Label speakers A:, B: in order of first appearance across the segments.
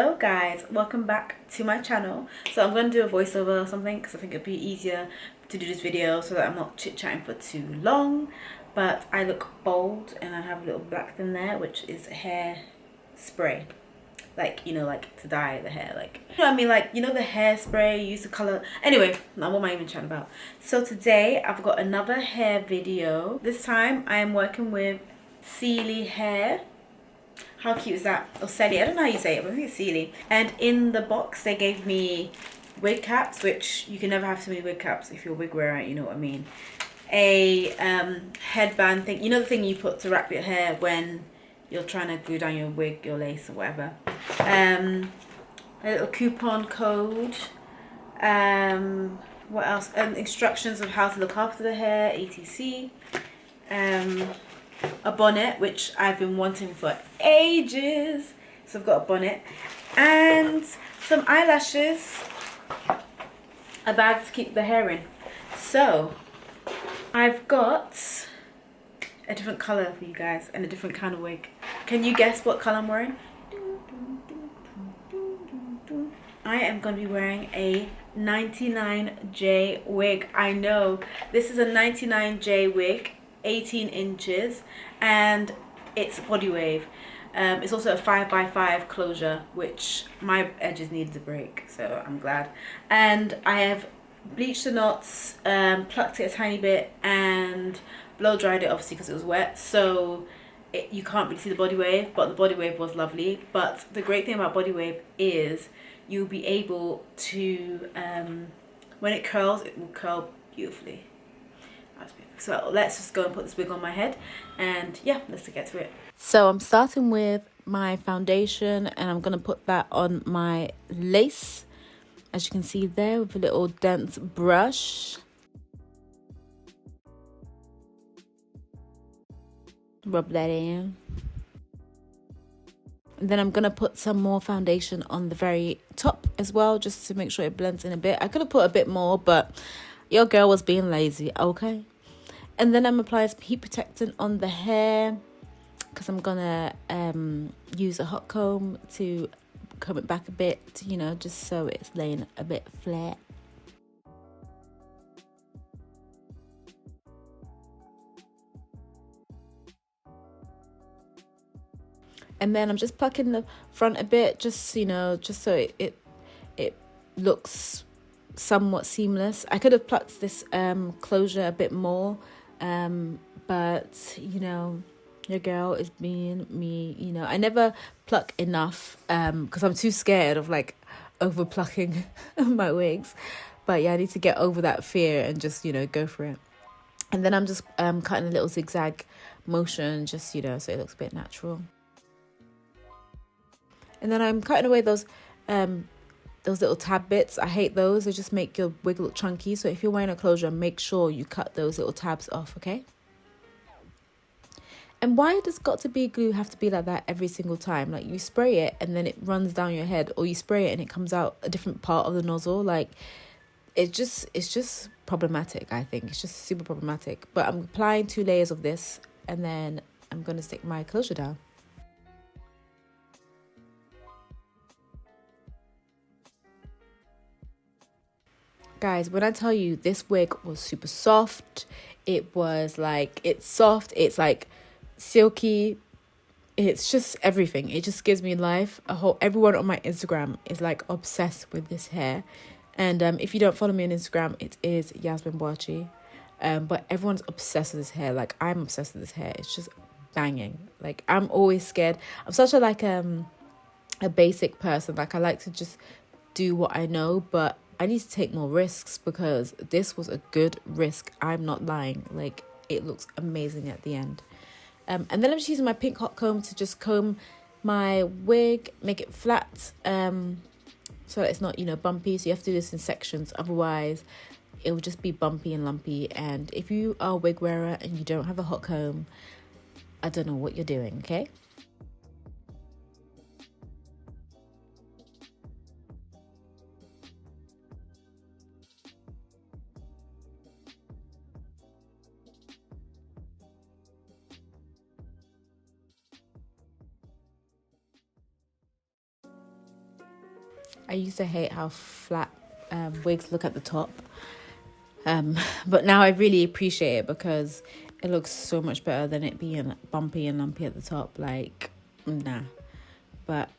A: Hello guys, welcome back to my channel. So I'm going to do a voiceover or something because I think it'd be easier to do this video so that I'm not chit-chatting for too long. But I look bold and I have a little black thing there, which is hair spray. Like, you know, like to dye the hair, like, you know what I mean, like, you know, the hairspray you use to color. Anyway, now what am I even chatting about? So today I've got another hair video. This time I am working with Celie hair. How cute is that? Or Celie, I don't know how you say it, but I think it's Celie. And in the box they gave me wig caps, which you can never have too many wig caps if you're a wig wearer, you know what I mean. A headband thing, you know, the thing you put to wrap your hair when you're trying to glue down your wig, your lace or whatever. A little coupon code. What else? Instructions of how to look after the hair, etc. A bonnet, which I've been wanting for ages, so I've got a bonnet, and some eyelashes, a bag to keep the hair in. So I've got a different color for you guys and a different kind of wig. Can you guess what color I'm wearing? I am going to be wearing a 99J wig. I know, this is a 99J wig, 18 inches, and it's body wave. It's also a 5x5 closure, which my edges needed to break, so I'm glad. And I have bleached the knots, plucked it a tiny bit, and blow dried it obviously because it was wet, so you can't really see the body wave, but the body wave was lovely. But the great thing about body wave is you'll be able to, when it curls, it will curl beautifully. So let's just go and put this wig on my head, and yeah, let's get to it. So I'm starting with my foundation, and I'm gonna put that on my lace, as you can see there, with a little dense brush. Rub that in. And then I'm gonna put some more foundation on the very top as well, just to make sure it blends in a bit. I could have put a bit more, but your girl was being lazy, okay? And then I'm applying some heat protectant on the hair, because I'm gonna use a hot comb to comb it back a bit, you know, just so it's laying a bit flat. And then I'm just plucking the front a bit, just, you know, just so it looks somewhat seamless. I could have plucked this closure a bit more, but, you know, your girl is being me, you know. I never pluck enough because I'm too scared of, like, over plucking my wigs. But yeah, I need to get over that fear and just, you know, go for it. And then I'm just cutting a little zigzag motion, just, you know, so it looks a bit natural. And then I'm cutting away those little tab bits. I hate those. They just make your wig look chunky. So if you're wearing a closure, make sure you cut those little tabs off, okay? And why does got to be glue have to be like that every single time? Like, you spray it and then it runs down your head, or you spray it and it comes out a different part of the nozzle. Like, it's just problematic, I think. It's just super problematic. But I'm applying 2 layers of this, and then I'm going to stick my closure down. Guys, when I tell you this wig was super soft, it was like, it's soft, it's like silky, it's just everything. It just gives me life. Everyone on my Instagram is like obsessed with this hair. And if you don't follow me on Instagram, it is YASMIN BUACHIE. But everyone's obsessed with this hair. Like, I'm obsessed with this hair. It's just banging. Like, I'm always scared. I'm such a like a basic person. Like, I like to just do what I know, but I need to take more risks, because this was a good risk. I'm not lying. Like, it looks amazing at the end. And then I'm just using my pink hot comb to just comb my wig, make it flat, so that it's not, you know, bumpy. So you have to do this in sections, otherwise it will just be bumpy and lumpy. And if you are a wig wearer and you don't have a hot comb, I don't know what you're doing, okay? I used to hate how flat wigs look at the top. But now I really appreciate it because it looks so much better than it being bumpy and lumpy at the top. Like, nah. But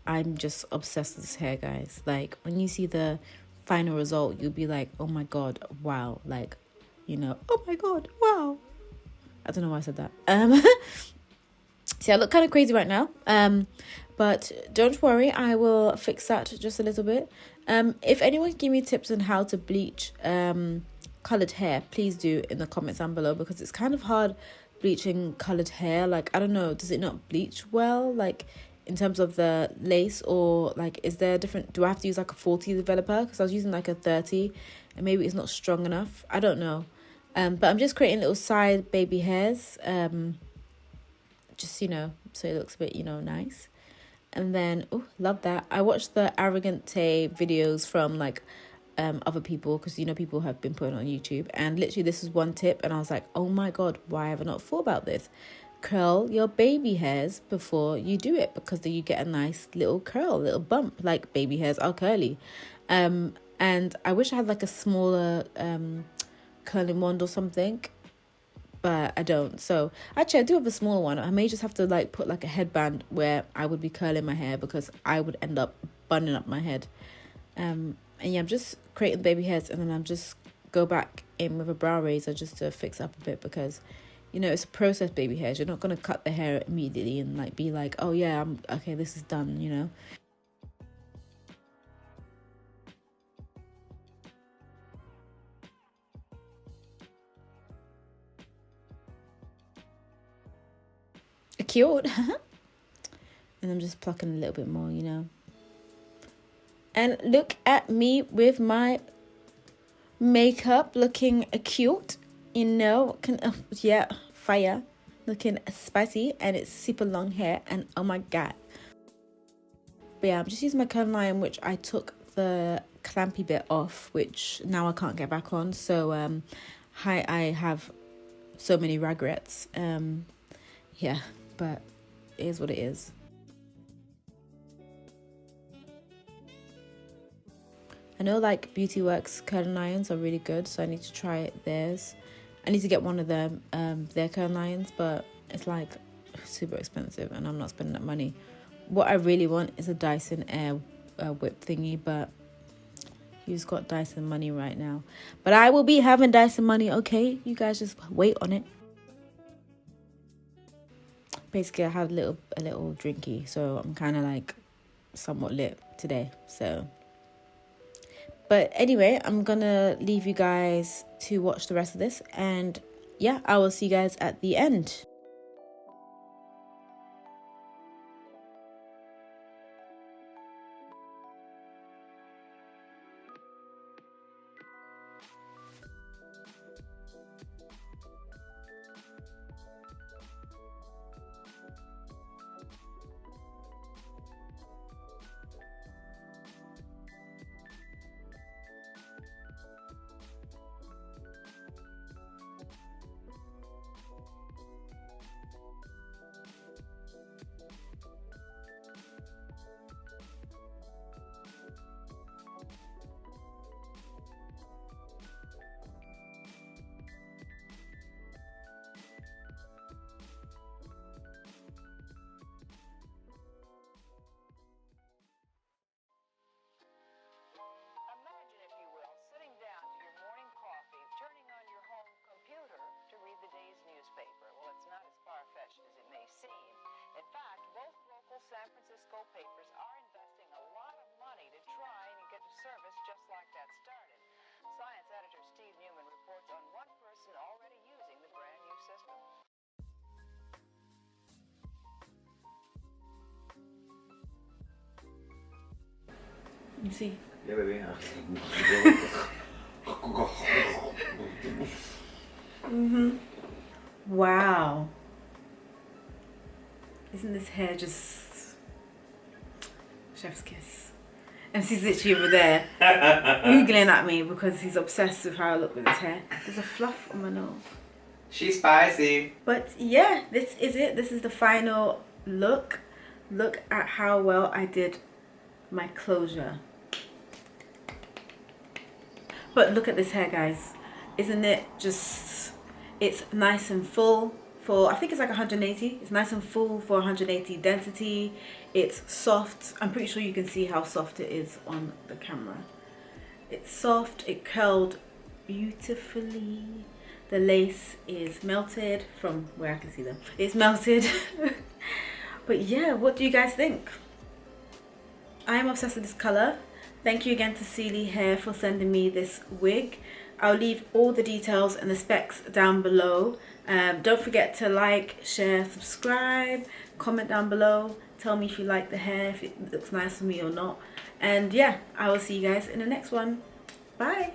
A: I'm just obsessed with this hair, guys. Like, when you see the final result, you'll be like, oh my god, wow. Like, you know, oh my god, wow. I don't know why I said that. See, I look kind of crazy right now. But don't worry, I will fix that just a little bit. If anyone can give me tips on how to bleach colored hair, please do in the comments down below, because it's kind of hard bleaching colored hair. Like, I don't know, does it not bleach well? Like, in terms of the lace, or like, is there different, do I have to use like a 40 developer? Because I was using like a 30 and maybe it's not strong enough. I don't know. But I'm just creating little side baby hairs. Just, you know, so it looks a bit, you know, nice. And then, oh, love that. I watched the Arrogant Tay videos from like other people, because, you know, people have been putting on YouTube. And literally this is one tip. And I was like, oh my God, why have I not thought about this? Curl your baby hairs before you do it, because then you get a nice little curl, little bump. Like, baby hairs are curly. And I wish I had like a smaller curling wand or something, but I don't. So actually I do have a smaller one. I may just have to like put like a headband where I would be curling my hair, because I would end up bunning up my head. And yeah, I'm just creating baby hairs, and then I'm just go back in with a brow razor just to fix up a bit, because, you know, it's a process, baby hairs. You're not going to cut the hair immediately and like be like, oh yeah, I'm okay, this is done, you know. Cute. And I'm just plucking a little bit more, you know. And look at me with my makeup looking cute, you know. Yeah, fire, looking spicy, and it's super long hair, and oh my god. But yeah, I'm just using my curling iron, which I took the clampy bit off, which now I can't get back on. So I have so many regrets. Yeah, but it is what it is. I know like Beauty Works curling irons are really good, so I need to try theirs. I need to get one of them, their curling irons, but it's like super expensive and I'm not spending that money. What I really want is a Dyson Air whip thingy, but who's got Dyson money right now? But I will be having Dyson money, okay? You guys just wait on it. Basically, I had a little drinky, so I'm kind of like somewhat lit today, so. But anyway, I'm gonna leave you guys to watch the rest of this, and yeah, I will see you guys at the end.
B: San Francisco papers are investing a lot of money to try and get a service just like that started. Science editor Steve Newman reports on one person already using the brand new system.
A: You see?
C: Yeah, baby.
A: Wow. Isn't this hair just chef's kiss? And she's literally over there googling at me because he's obsessed with how I look with his hair. There's a fluff on my nose.
C: She's spicy.
A: But yeah, this is it. This is the final look. Look at how well I did my closure. But look at this hair, guys. Isn't it just, it's nice and full for, I think it's like 180. It's nice and full for 180 density. It's soft. I'm pretty sure you can see how soft it is on the camera. It's soft. It curled beautifully. The lace is melted from where I can see them. It's melted. But yeah, what do you guys think? I'm obsessed with this color. Thank you again to Celie Hair for sending me this wig. I'll leave all the details and the specs down below. Don't forget to like, share, subscribe, comment down below. Tell me if you like the hair, if it looks nice on me or not. And yeah, I will see you guys in the next one. Bye.